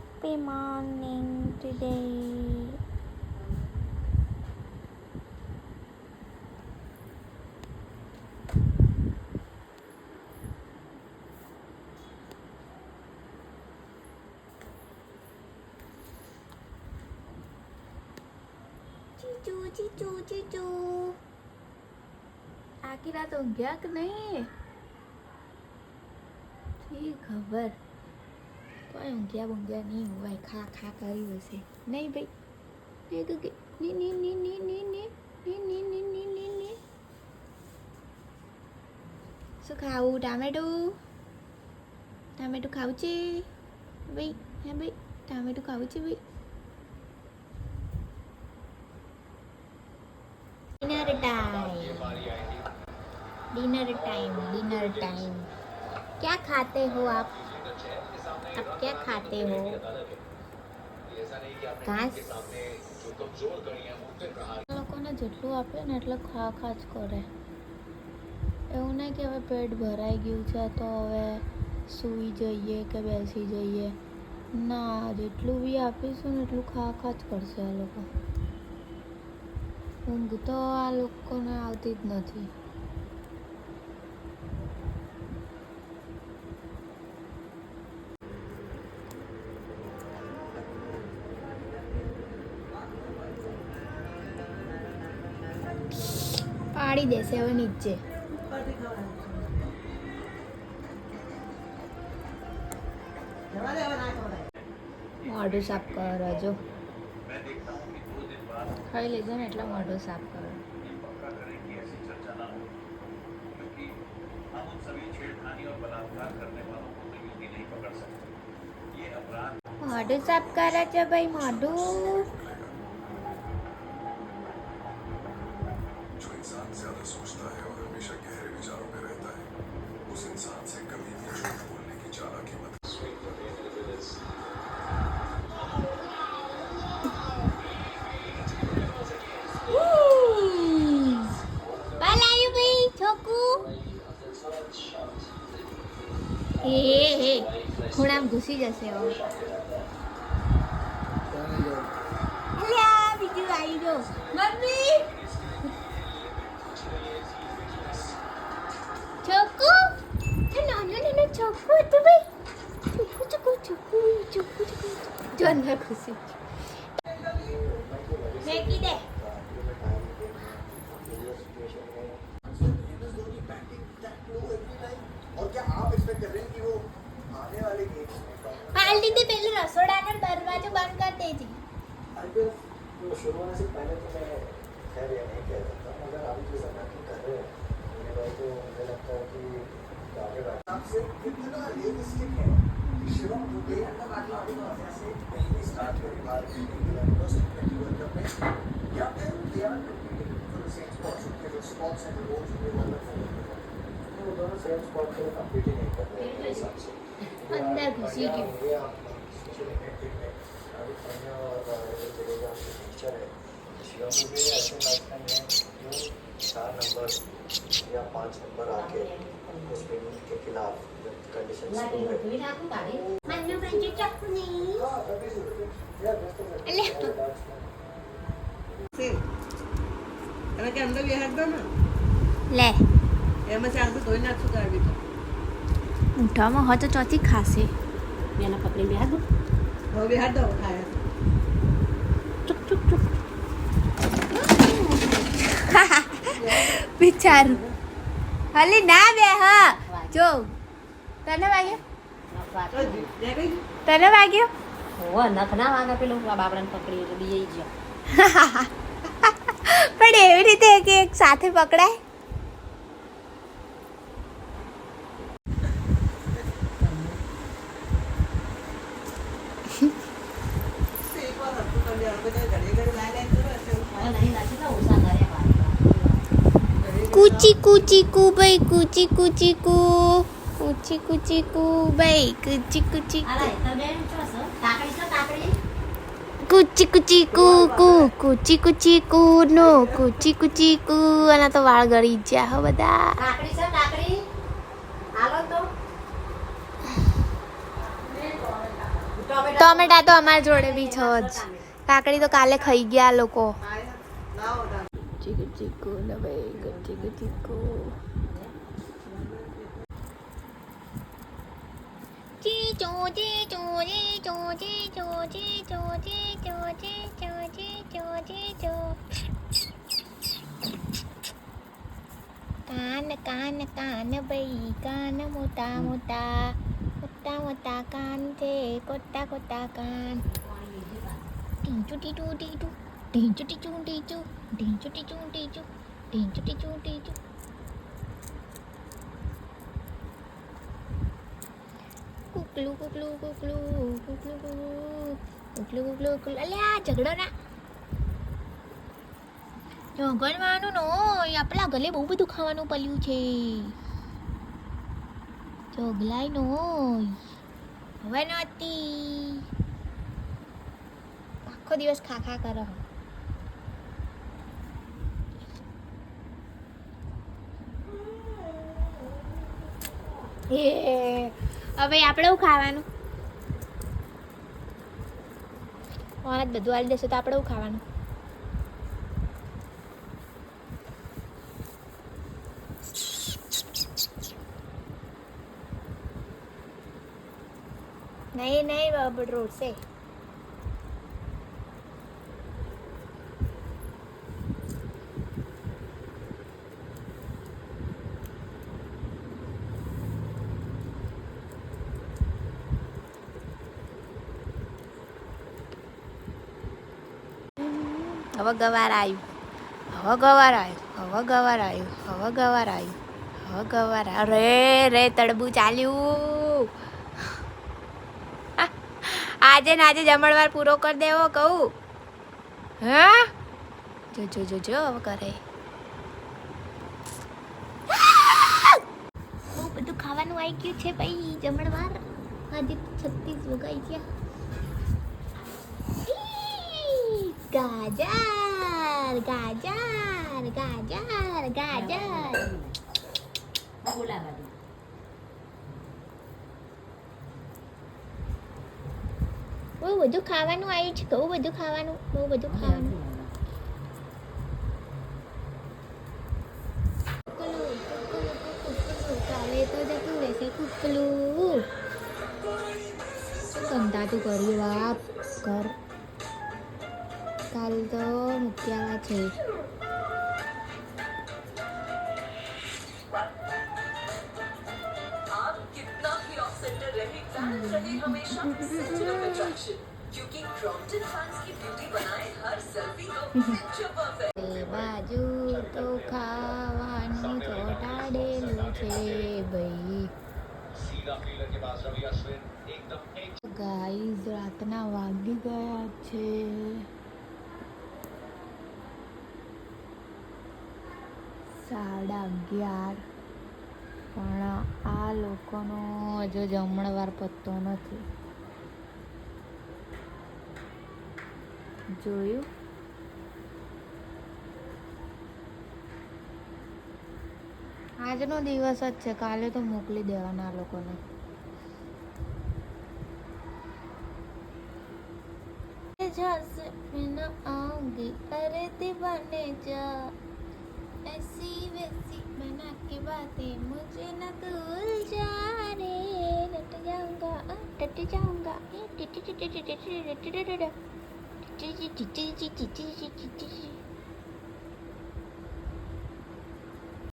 Happy morning today. चीचू आखिर रात हो गया कि नहीं ठीक खबर कोई हो गया नहीं हुआ है खा खा करी वैसे नहीं भाई नहीं तो नी नी नी नी नी नी नी नी नी नी नी नी શું ખાવું ટામેટું ટામેટું ખાવું છે ભાઈ હે ભાઈ ટામેટું ખાવું છે ભાઈ डिनर टाइम क्या खाते हो आप क्या खाते हो घास લોકોને જેટલું આપે ને એટલે ખા ખા જ કરે એવું નહીં કે હવે પેટ ભરાઈ ગયું છે તો હવે સૂઈ જઈએ કે બેસી જઈએ ના જેટલું બી આપીશું ને એટલું ખા ખા જ કરશે આ લોકો ઊંઘ તો આ લોકોને આવતી જ નથી પાડી દેશે હવે નીચે મોઢું સાફ કરો જો ખાઈ લીધું ને એટલે મોઢું સાફ કરો મોઢું સાફ કરે છે ભાઈ મોઢું ज्यादा सोचता है और हमेशा गहरे विचारों में रहता है उस इंसान से कभी भी झूठ बोलने की चालाकी मत બાલાયું ભાઈ છોકુ એ ખૂણામાં ઘૂસી જશે હવે અલ્યા બીજું આવી ગયો મમ્મી ચોકુ નાનો ચોકુ હતું ભાઈ ચોકુ જો અંદર ખુશી ફેંકી દે પાલ દીદી પેલું રસોડાનો દરવાજો બંધ કરી દેજી शुरू होने से पहले तो मैं खैर ये नहीं कह सकता मगर अभी जो समय कर रहे हैं मेरे भाई तो मुझे लगता है कि आगे बढ़ आपसे कितना रियलिस्टिक है शिवम दुबे आगे से पहले स्टार्ट करी बात में या फिर दे आर सेम स्पॉट्स के जो स्पॉट्स हैं वो वो दोनों सेम स्पॉट पे कंप्लीट ही नहीं कर रहे हैं मेरे हिसाब से अंदर घुसी गई अभी कन्या और जडेजा के टीचर है शिवम दुबे ऐसे बैट्समैन हैं जो 4 नंबर या 5 नंबर आके उस पेमेंट के खिलाफ कंडीशंस को મન્નુ બંજુ ચક્કુ નહીં અલે તમે કે અંદર બેહાડ દો ને લે એમાં ચાર તો ધોઈ નાખશું ગાડી તો ઊંઠામાં હોય તો ચોથી ખાશે એના કપડે બેહાડ દો હવે બેહાડ દો ખાયા ચુપ ચુપ ચુપ બિચારું હલી ના બે હા જો તને વાગ્યો તને વાગ્યો હોવા નખ ના વાગે પેલું બાબરાને પકડી એટલે બી ગયો પણ એવી રીતે કે એક સાથે પકડાય કૂચી કૂચી કુ ભાઈ કૂચી કૂચી કુ કૂચી કૂચી કુ ભાઈ કૂચી કૂચી કુ કૂચી કૂચી કુ કુ કૂચી કૂચી કુ નો કૂચી કૂચી કુ આના તો વાળ ગળી ગયા હો બધા ટમેટા તો અમારા જોડે બી છે જ. કાકડી તો કાલે ખાઈ ગયા લોકો. ચીકુ ને ભાઈ ચીકુ. કાન ભાઈ કાન મોટા કાન છે કોટા કાન. ટીચુ ટીચુ ટીચુ ટીચુ ટીચુ ટીચુ ટીચુ ટીચુ ટીચુ ટીચુ ટીચુ ટીચુ. કુકલું કુકલું કુકલું કુકલું કુકલું કુકલું કુકલું. અલ્યા ઝઘડો ના ઝઘડવાનું નો. આપણા ગલે બહુ બધું ખાવાનું પડ્યું છે. ચોગલાય નો હવે નહોતી. આખો દિવસ ખા કરો. હવે આપણે શું ખાવાનું? ઓને બધું આલી દેશે તો આપણે શું ખાવાનું? નહીં બાબા રોડ છે. હવે ગવાર આવ્યું. રે તડબું ચાલ્યું. આજે ને આજે જમણવાર પૂરો કરી દેવો કહું. હા જો હવે કરે. બહુ બધું ખાવાનું આવી ગયું છે ભાઈ. જમણવાર આજે 36 વગાઈ ગયા. ગાજર. બહુ બધું ખાવાનું આવ્યું છે. બહુ બધું ખાવાનું. કાલે તો જતું રહેશે કુકલું. શું ગંધાતું કર્યું બાપ ઘર. કાલ તો મૂક્યા છે. બાજુ તો ખાવાનું ચોટાડેલું છે ભાઈ. ગાઈઝ રાતના વાગી ગયા છે 11:30. પણ આ લોકોનો હજુ જમણવાર પત્તો નથી. જોયું? આજનો દિવસ જ છે. કાલે તો મોકલી દેવાના આ લોકોને. मैं ना आऊंगी अरे दीवाने जा ऐसी वैसी बना के बातें मुझे न भूल जा रे. टट जाऊंगा